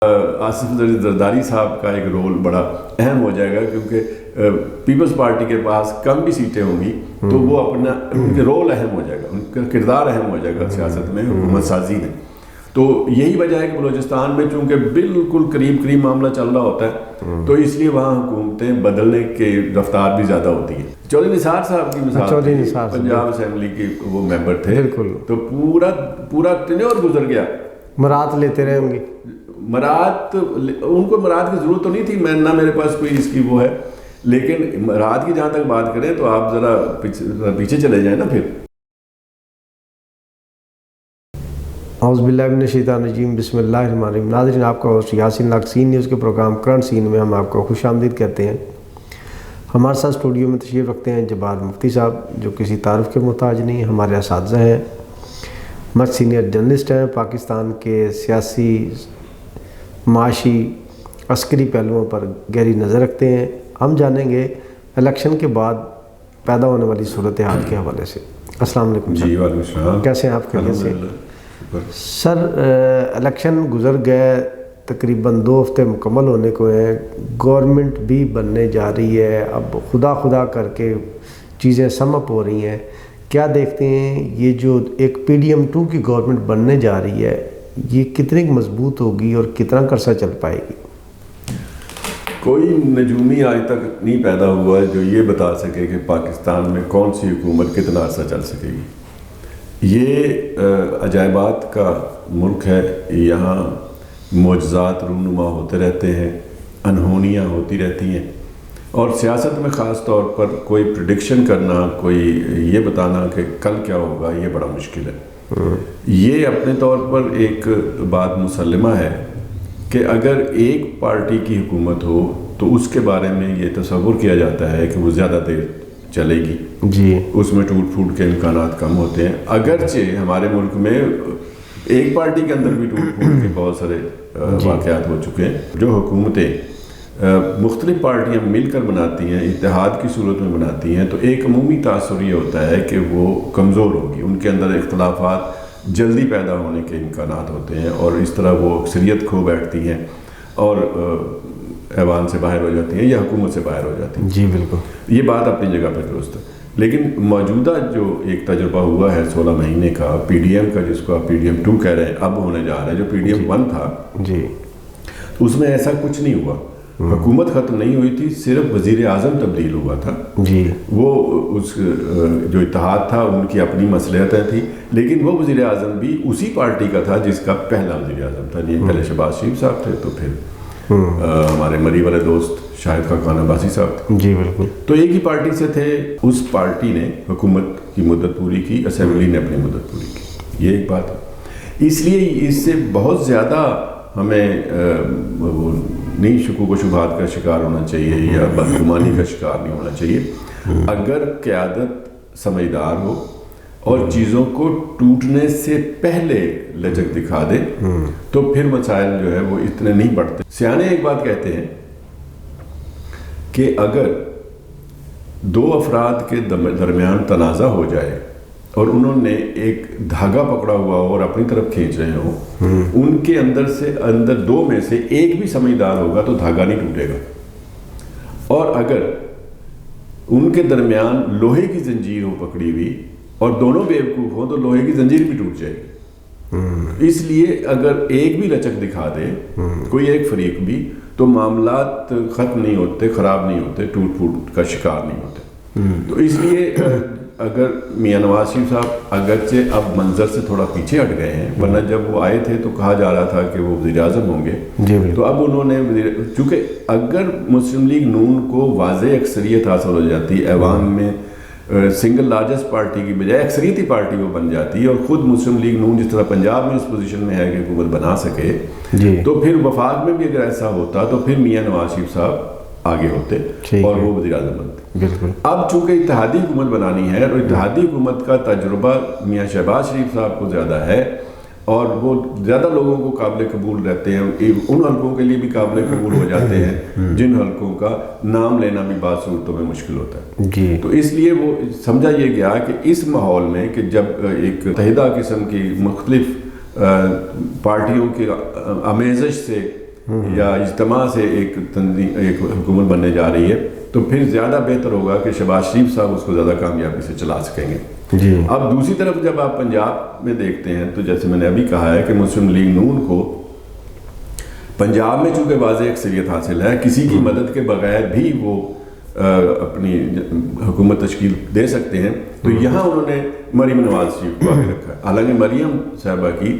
آصف زرداری صاحب کا ایک رول بڑا اہم ہو جائے گا، کیونکہ پیپلز پارٹی کے پاس کم بھی سیٹیں ہوں گی تو وہ اپنا ان کے رول اہم ہو جائے گا، ان کا کردار اہم ہو جائے گا سیاست میں، حکومت سازی میں. تو یہی وجہ ہے کہ بلوچستان میں چونکہ بالکل قریب معاملہ چل رہا ہوتا ہے تو اس لیے وہاں حکومتیں بدلنے کی رفتار بھی زیادہ ہوتی ہے. چودھری نثار صاحب کی مثال، پنجاب اسمبلی کے وہ ممبر تھے، تو پورا ٹینیور گزر گیا، مراد لیتے رہے ہوں گے. ان کو مراد کی ضرورت تو نہیں تھی، نہ میرے پاس کوئی اس کی وہ ہے، لیکن مراد کی جہاں تک بات کریں تو آپ ذرا پیچھے چلے جائیں نا. پھر اعوذ باللہ من الشیطان الرجیم، بسم اللہ الرحمن الرحیم. ناظرین، آپ کا ہوسٹ یاسین لاکسین نیوز کے پروگرام کرنٹ سین میں ہم آپ کو خوش آمدید کہتے ہیں. ہمارے ساتھ اسٹوڈیو میں تشریف رکھتے ہیں جبار مفتی صاحب، جو کسی تعارف کے محتاج نہیں، ہمارے اساتذہ ہیں، مست سینئر جرنلسٹ ہیں، پاکستان کے سیاسی، معاشی، عسکری پہلوؤں پر گہری نظر رکھتے ہیں. ہم جانیں گے الیکشن کے بعد پیدا ہونے والی صورتحال کے حوالے سے. السلام علیکم. جی وعلیکم السلام. کیسے ہیں آپ؟ کیسے سر؟ الیکشن گزر گئے، تقریباً 2 ہفتے مکمل ہونے کو ہیں، گورنمنٹ بھی بننے جا رہی ہے، اب خدا کر کے چیزیں سم اپ ہو رہی ہیں. کیا دیکھتے ہیں یہ جو ایک PDM-2 کی گورنمنٹ بننے جا رہی ہے، یہ کتنی مضبوط ہوگی اور کتنا عرصہ چل پائے گی؟ کوئی نجومی آج تک نہیں پیدا ہوا ہے جو یہ بتا سکے کہ پاکستان میں کون سی حکومت کتنا عرصہ چل سکے گی. یہ عجائبات کا ملک ہے، یہاں معجزات رونما ہوتے رہتے ہیں، انہونیاں ہوتی رہتی ہیں، اور سیاست میں خاص طور پر کوئی پریڈکشن کرنا، کوئی یہ بتانا کہ کل کیا ہوگا، یہ بڑا مشکل ہے. یہ اپنے طور پر ایک بات مسلمہ ہے کہ اگر ایک پارٹی کی حکومت ہو تو اس کے بارے میں یہ تصور کیا جاتا ہے کہ وہ زیادہ دیر چلے گی، جی اس میں ٹوٹ پھوٹ کے امکانات کم ہوتے ہیں. اگرچہ ہمارے ملک میں ایک پارٹی کے اندر بھی ٹوٹ پھوٹ کے بہت سارے واقعات ہو چکے ہیں. جو حکومتیں مختلف پارٹیاں مل کر بناتی ہیں، اتحاد کی صورت میں بناتی ہیں، تو ایک عمومی تاثر یہ ہوتا ہے کہ وہ کمزور ہوگی، ان کے اندر اختلافات جلدی پیدا ہونے کے امکانات ہوتے ہیں، اور اس طرح وہ اکثریت کھو بیٹھتی ہیں اور ایوان سے باہر ہو جاتی ہیں یا حکومت سے باہر ہو جاتی ہیں. جی بالکل، یہ بات اپنی جگہ پہ درست ہے. لیکن موجودہ جو ایک تجربہ ہوا ہے 16 مہینے کا PDM کا، جس کو آپ PDM-2 کہہ رہے ہیں، اب ہونے جا رہا ہے، جو PDM-1 تھا، جی اس میں ایسا کچھ نہیں ہوا. حکومت ختم نہیں ہوئی تھی، صرف وزیر اعظم تبدیل ہوا تھا. جی وہ اس جو اتحاد تھا ان کی اپنی مصلحتیں تھیں، لیکن وہ وزیر اعظم بھی اسی پارٹی کا تھا جس کا پہلا وزیر اعظم تھا. جی پہلے شہباز شریف صاحب تھے، تو پھر ہمارے مری والے دوست شاہد خاقان عباسی صاحب تھے. جی بالکل، تو ایک ہی پارٹی سے تھے. اس پارٹی نے حکومت کی مدت پوری کی، اسمبلی نے اپنی مدت پوری کی. یہ ایک بات ہے. اس لیے اس سے بہت زیادہ ہمیں وہ نہیں شکوک و شبہات کا شکار ہونا چاہیے یا بدگمانی کا شکار نہیں ہونا چاہیے. اگر قیادت سمجھدار ہو اور چیزوں کو ٹوٹنے سے پہلے لچک دکھا دے تو پھر مسائل جو ہے وہ اتنے نہیں بڑھتے. سیانے ایک بات کہتے ہیں کہ اگر 2 افراد کے درمیان تنازع ہو جائے اور انہوں نے ایک دھاگا پکڑا ہوا ہو اور اپنی طرف کھینچ رہے ہوں، ان کے اندر 2 میں سے ایک بھی سمجھدار ہوگا تو دھاگا نہیں ٹوٹے گا. اور اگر ان کے درمیان لوہے کی زنجیر ہو پکڑی ہوئی اور دونوں بیوقوف ہوں تو لوہے کی زنجیر بھی ٹوٹ جائے گی. اس لیے اگر ایک بھی لچک دکھا دے، کوئی ایک فریق بھی، تو معاملات ختم نہیں ہوتے، خراب نہیں ہوتے، ٹوٹ پھوٹ کا شکار نہیں ہوتے. تو اس لیے اگر میاں نواز شریف صاحب اگرچہ اب منظر سے تھوڑا پیچھے ہٹ گئے ہیں، ورنہ جب وہ آئے تھے تو کہا جا رہا تھا کہ وہ وزیر اعظم ہوں گے، تو اب انہوں نے چونکہ اگر مسلم لیگ نون کو واضح اکثریت حاصل ہو جاتی، ایوان میں سنگل لارجسٹ پارٹی کی بجائے اکثریتی پارٹی وہ بن جاتی اور خود مسلم لیگ نون جس طرح پنجاب میں اس پوزیشن میں ہے کہ حکومت بنا سکے، تو پھر وفاق میں بھی اگر ایسا ہوتا تو پھر میاں نواز شریف صاحب آگے ہوتے اور وہ وزیر اعظم بنتے. اب چونکہ اتحادی حکومت بنانی ہے اور اتحادی حکومت کا تجربہ میاں شہباز شریف صاحب کو زیادہ ہے اور وہ زیادہ لوگوں کو قابل قبول رہتے ہیں، ان حلقوں کے لیے بھی قابل قبول ہو جاتے ہیں جن حلقوں کا نام لینا بھی بعض صورتوں میں مشکل ہوتا ہے. تو اس لیے وہ سمجھا یہ گیا کہ اس ماحول میں کہ جب ایک متحدہ قسم کی مختلف پارٹیوں کی آمیزش سے یا اجتماع سے ایک تنظیم ایک حکومت بننے جا رہی ہے تو پھر زیادہ بہتر ہوگا کہ شہباز شریف صاحب اس کو زیادہ کامیابی سے چلا سکیں گے. جی. اب دوسری طرف جب آپ پنجاب میں دیکھتے ہیں تو جیسے میں نے ابھی کہا ہے کہ مسلم لیگ نون کو پنجاب میں چونکہ واضح اکثریت حاصل ہے, کسی کی مدد کے بغیر بھی وہ اپنی حکومت تشکیل دے سکتے ہیں, تو یہاں انہوں نے مریم نواز شریف کو آگے رکھا ہے. حالانکہ مریم صاحبہ کی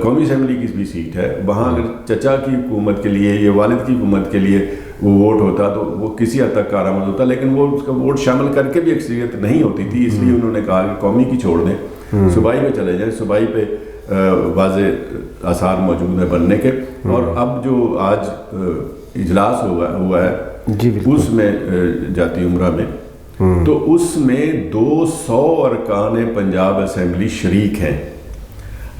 قومی اسمبلی کی بھی سیٹ ہے, وہاں اگر چچا کی حکومت کے لیے یا والد کی حکومت کے لیے وہ ووٹ ہوتا تو وہ کسی حد تک کارآمد ہوتا, لیکن وہ اس کا ووٹ شامل کر کے بھی اکثریت نہیں ہوتی تھی. اس لیے انہوں نے کہا کہ قومی کی چھوڑ دیں, صوبائی پہ چلے جائیں. صوبائی پہ واضح آثار موجود ہیں بننے کے. اور اب جو آج اجلاس ہوا ہے اس میں جاتی عمرہ میں, تو اس میں 200 ارکان پنجاب اسمبلی شریک ہیں.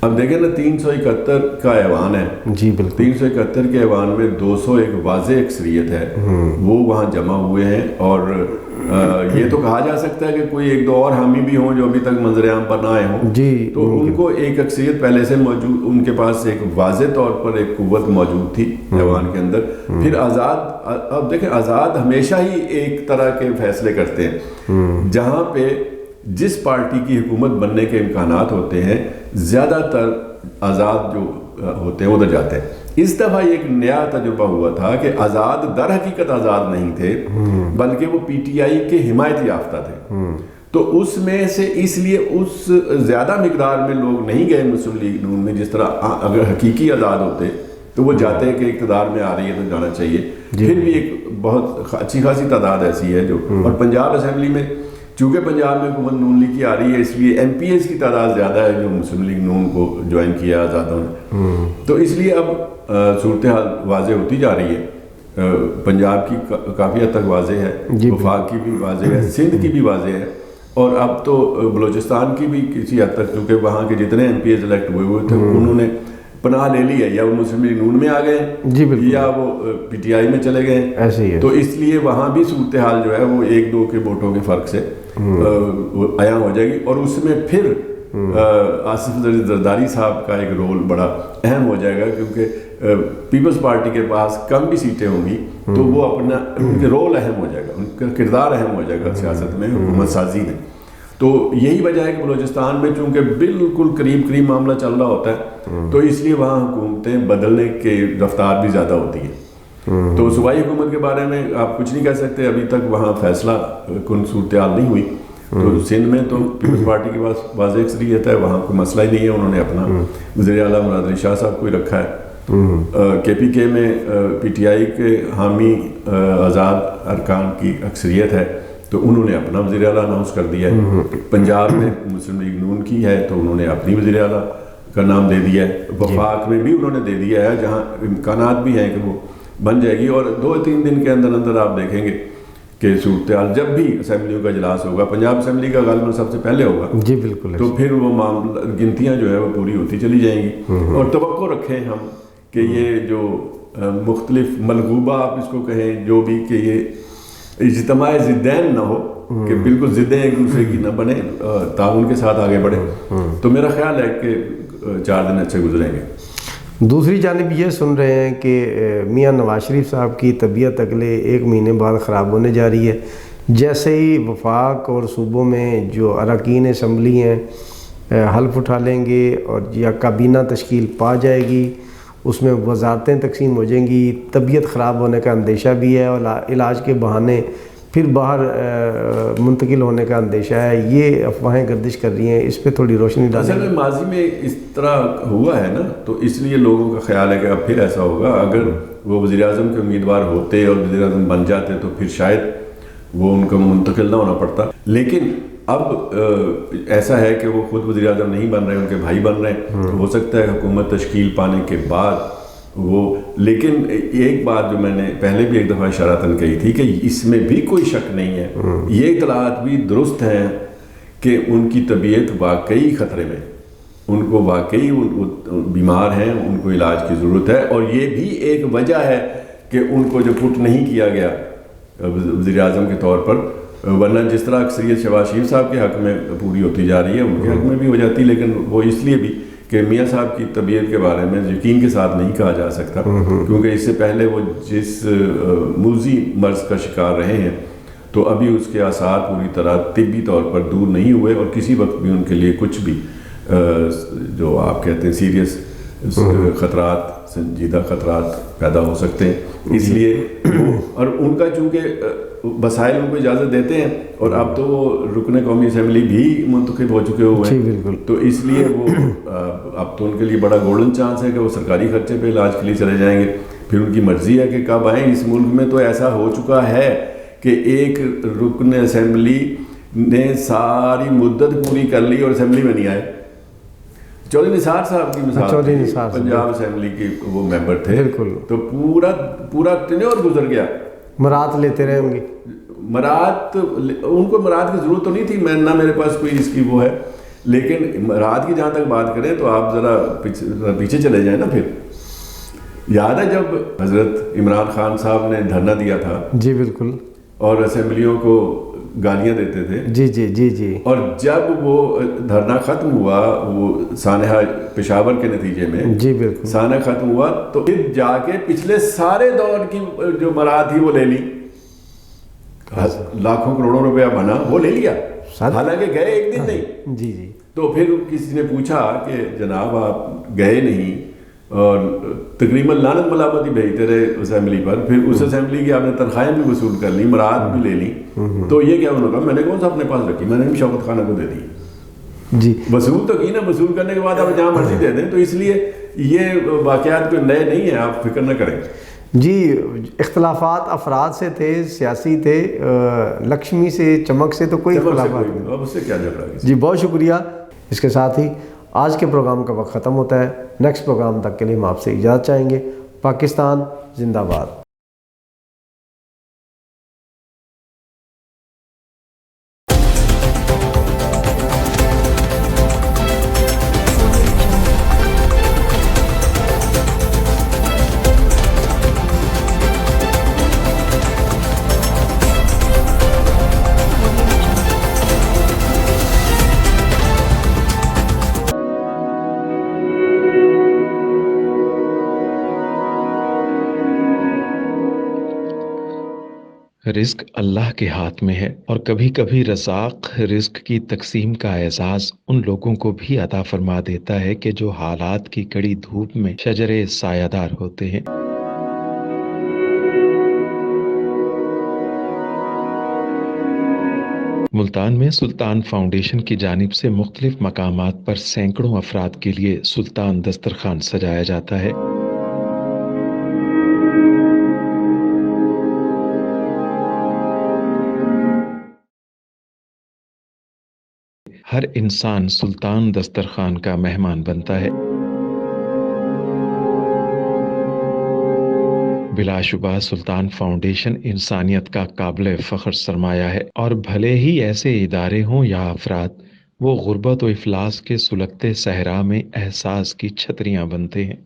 اب دیکھیں نا 371 کا ایوان ہے. جی بالکل. 371 کے ایوان میں 200 ایک واضح اکثریت ہے, وہ وہاں جمع ہوئے ہیں. اور یہ تو کہا جا سکتا ہے کہ کوئی ایک دو اور حامی بھی ہوں جو ابھی تک منظر عام پر نہ آئے ہوں, جی, تو ان کو ایک اکثریت پہلے سے موجود, ان کے پاس ایک واضح طور پر ایک قوت موجود تھی ایوان کے اندر. پھر آزاد, اب دیکھیں آزاد ہمیشہ ہی ایک طرح کے فیصلے کرتے ہیں, جہاں پہ جس پارٹی کی حکومت بننے کے امکانات ہوتے ہیں زیادہ تر آزاد جو ہوتے ہیں ادھر جاتے ہیں. اس دفعہ ایک نیا تجربہ ہوا تھا کہ آزاد در حقیقت آزاد نہیں تھے, بلکہ وہ پی ٹی آئی کے حمایت یافتہ تھے. تو اس میں سے اس لیے اس زیادہ مقدار میں لوگ نہیں گئے مسلم لیگ نون میں, جس طرح اگر حقیقی آزاد ہوتے تو وہ جاتے کہ اقتدار میں آ رہی ہے تو جانا چاہیے. پھر بھی ایک بہت اچھی خاصی تعداد ایسی ہے جو, اور پنجاب اسمبلی میں چونکہ پنجاب میں حکومت نون لیگ کی آ رہی ہے اس لیے ایم پی ایز کی تعداد زیادہ ہے جو مسلم لیگ نون کو جوائن کیا آزادوں نے. تو اس لیے اب صورتحال واضح ہوتی جا رہی ہے. پنجاب کی کافی حد تک واضح ہے, وفاق کی بھی واضح ہے, سندھ کی بھی واضح ہے, اور اب تو بلوچستان کی بھی کسی حد تک, چونکہ وہاں کے جتنے ایم پی ایز الیکٹ ہوئے تھے انہوں نے پناہ لے لی ہے, یا وہ مسلم لیگ نون میں آ گئے یا وہ پی ٹی آئی میں چلے گئے. ایسے ہی ہے. تو اس لیے وہاں بھی صورتحال جو ہے وہ ایک دو کے ووٹوں کے فرق سے عیاں ہو جائے گی. اور اس میں پھر آصف زرداری صاحب کا ایک رول بڑا اہم ہو جائے گا, کیونکہ پیپلز پارٹی کے پاس کم بھی سیٹیں ہوں گی تو وہ اپنا ان کے رول اہم ہو جائے گا, ان کا کردار اہم ہو جائے گا سیاست میں, حکومت سازی میں. تو یہی وجہ ہے کہ بلوچستان میں چونکہ بالکل قریب معاملہ چل رہا ہوتا ہے تو اس لیے وہاں حکومتیں بدلنے کی رفتار بھی زیادہ ہوتی ہے. تو صوبائی حکومت کے بارے میں آپ کچھ نہیں کہہ سکتے, ابھی تک وہاں فیصلہ کن صورتحال نہیں ہوئی. تو سندھ میں تو پیپلز پارٹی کے پاس واضح اکثریت ہے, وہاں کوئی مسئلہ ہی نہیں ہے, انہوں نے اپنا وزیر اعلیٰ مراد علی شاہ صاحب کو ہی رکھا ہے. کے پی کے میں پی ٹی آئی کے حامی آزاد ارکان کی اکثریت ہے تو انہوں نے اپنا وزیر اعلیٰ اناؤنس کر دیا ہے. پنجاب میں مسلم لیگ نون کی ہے تو انہوں نے اپنی وزیر اعلیٰ کا نام دے دیا ہے. وفاق میں بھی انہوں نے دے دیا ہے, جہاں امکانات بھی ہیں کہ وہ بن جائے گی. اور 2-3 دن کے اندر آپ دیکھیں گے کہ صورتحال, جب بھی اسمبلیوں کا اجلاس ہوگا, پنجاب اسمبلی کا غالباً سب سے پہلے ہوگا, جی بالکل, تو پھر وہ معاملہ گنتیاں جو ہے وہ پوری ہوتی چلی جائیں گی. اور توقع رکھیں ہم کہ یہ جو مختلف ملغوبہ آپ اس کو کہیں جو بھی, کہ یہ اجتماع ضدین نہ ہو, کہ بالکل ضدیں ایک دوسرے کی نہ بنے, تعاون کے ساتھ آگے بڑھیں. تو میرا خیال ہے کہ 4 دن اچھے گزریں گے. دوسری جانب یہ سن رہے ہیں کہ میاں نواز شریف صاحب کی طبیعت اگلے 1 مہینے بعد خراب ہونے جا رہی ہے. جیسے ہی وفاق اور صوبوں میں جو اراکین اسمبلی ہیں حلف اٹھا لیں گے اور یا کابینہ تشکیل پا جائے گی, اس میں وزارتیں تقسیم ہو جائیں گی, طبیعت خراب ہونے کا اندیشہ بھی ہے اور علاج کے بہانے پھر باہر منتقل ہونے کا اندیشہ ہے. یہ افواہیں گردش کر رہی ہیں, اس پہ تھوڑی روشنی ڈالیں. اصل میں ماضی میں اس طرح ہوا ہے نا, تو اس لیے لوگوں کا خیال ہے کہ اب پھر ایسا ہوگا. اگر وہ وزیر اعظم کے امیدوار ہوتے اور وزیر اعظم بن جاتے تو پھر شاید وہ ان کو منتقل نہ ہونا پڑتا. لیکن اب ایسا ہے کہ وہ خود وزیر اعظم نہیں بن رہے, ان کے بھائی بن رہے ہیں. تو ہو سکتا ہے حکومت تشکیل پانے کے بعد وہ, لیکن ایک بات جو میں نے پہلے بھی ایک دفعہ اشارتاً کہی تھی کہ اس میں بھی کوئی شک نہیں ہے, یہ اطلاعات بھی درست ہیں کہ ان کی طبیعت واقعی خطرے میں, ان کو واقعی بیمار ہیں, ان کو علاج کی ضرورت ہے. اور یہ بھی ایک وجہ ہے کہ ان کو جو پٹ نہیں کیا گیا وزیر اعظم کے طور پر, ورنہ جس طرح اکثریت شہباز شریف صاحب کے حق میں پوری ہوتی جا رہی ہے ان کے حق میں بھی ہو جاتی, لیکن وہ اس لیے بھی کہ میاں صاحب کی طبیعت کے بارے میں یقین کے ساتھ نہیں کہا جا سکتا، کیونکہ اس سے پہلے وہ جس موذی مرض کا شکار رہے ہیں تو ابھی اس کے آثار پوری طرح طبی طور پر دور نہیں ہوئے، اور کسی وقت بھی ان کے لیے کچھ بھی جو آپ کہتے ہیں سیریس خطرات، سنجیدہ خطرات پیدا ہو سکتے ہیں۔ اس لیے اور ان کا چونکہ وسائل ان کو اجازت دیتے ہیں، اور اب تو وہ رکن قومی اسمبلی بھی منتخب ہو چکے ہوئے ہیں، تو اس لیے وہ اب تو ان کے لیے بڑا گولڈن چانس ہے کہ وہ سرکاری خرچے پہ علاج کے لیے چلے جائیں گے، پھر ان کی مرضی ہے کہ کب آئیں۔ اس ملک میں تو ایسا ہو چکا ہے کہ ایک رکن اسمبلی نے ساری مدت پوری کر لی اور اسمبلی میں نہیں آئے۔ چودھری نثار صاحب کی مثال، پنجاب اسمبلی کے وہ ممبر تھے، تو پورا ٹینیور گزر گیا، مراد لیتے رہے ہوں گے۔ مراد ان کو مراد کی ضرورت تو نہیں تھی، میں نہ میرے پاس کوئی اس کی وہ ہے، لیکن مراد کی جہاں تک بات کریں تو آپ ذرا پیچھے چلے جائیں نا۔ پھر یاد ہے جب حضرت عمران خان صاحب نے دھرنا دیا تھا، جی بالکل، اور اسمبلیوں کو گالیاں دیتے تھے، جی جی جی جی، اور جب وہ دھرنا ختم ہوا، وہ سانحہ پشاور کے نتیجے میں، جی بالکل، سانحہ ختم ہوا تو پھر جا کے پچھلے سارے دور کی جو مراد تھی وہ لے لی، لاکھوں کروڑوں روپیہ بنا وہ لے لیا، حالانکہ گئے ایک دن نہیں۔ جی جی، تو پھر کسی نے پوچھا کہ جناب آپ گئے نہیں اور تقریباً لعنت ملامت ہی بھیجتے رہے اسمبلی پر، پھر اس اسمبلی کی آپ نے تنخواہیں بھی وصول کر لی، مراد بھی لے لی، تو یہ کیا؟ انہوں نے کہا میں نے کون سا اپنے پاس رکھی، میں نے بھی شوکت خانہ کو دے دی۔ جی، وصول تو کی نا، وصول کرنے کے بعد آپ جہاں مرضی دے دیں، تو اس لیے یہ واقعات کوئی نئے نہیں ہیں، آپ فکر نہ کریں۔ جی، اختلافات افراد سے تھے، سیاسی تھے، لکشمی سے، چمک سے تو کوئی اختلافات نہیں، اب اس سے کیا جھگڑا؟ جی بہت شکریہ۔ اس کے ساتھ ہی آج کے پروگرام کا وقت ختم ہوتا ہے۔ نیکسٹ پروگرام تک کے لیے ہم آپ سے اجازت چاہیں گے۔ پاکستان زندہ باد۔ رزق اللہ کے ہاتھ میں ہے، اور کبھی کبھی رزاق رزق کی تقسیم کا اعزاز ان لوگوں کو بھی عطا فرما دیتا ہے کہ جو حالات کی کڑی دھوپ میں شجرے سایہ دار ہوتے ہیں۔ ملتان میں سلطان فاؤنڈیشن کی جانب سے مختلف مقامات پر سینکڑوں افراد کے لیے سلطان دسترخوان سجایا جاتا ہے۔ ہر انسان سلطان دسترخوان کا مہمان بنتا ہے۔ بلا شبہ سلطان فاؤنڈیشن انسانیت کا قابل فخر سرمایہ ہے، اور بھلے ہی ایسے ادارے ہوں یا افراد، وہ غربت و افلاس کے سلگتے صحرا میں احساس کی چھتریاں بنتے ہیں۔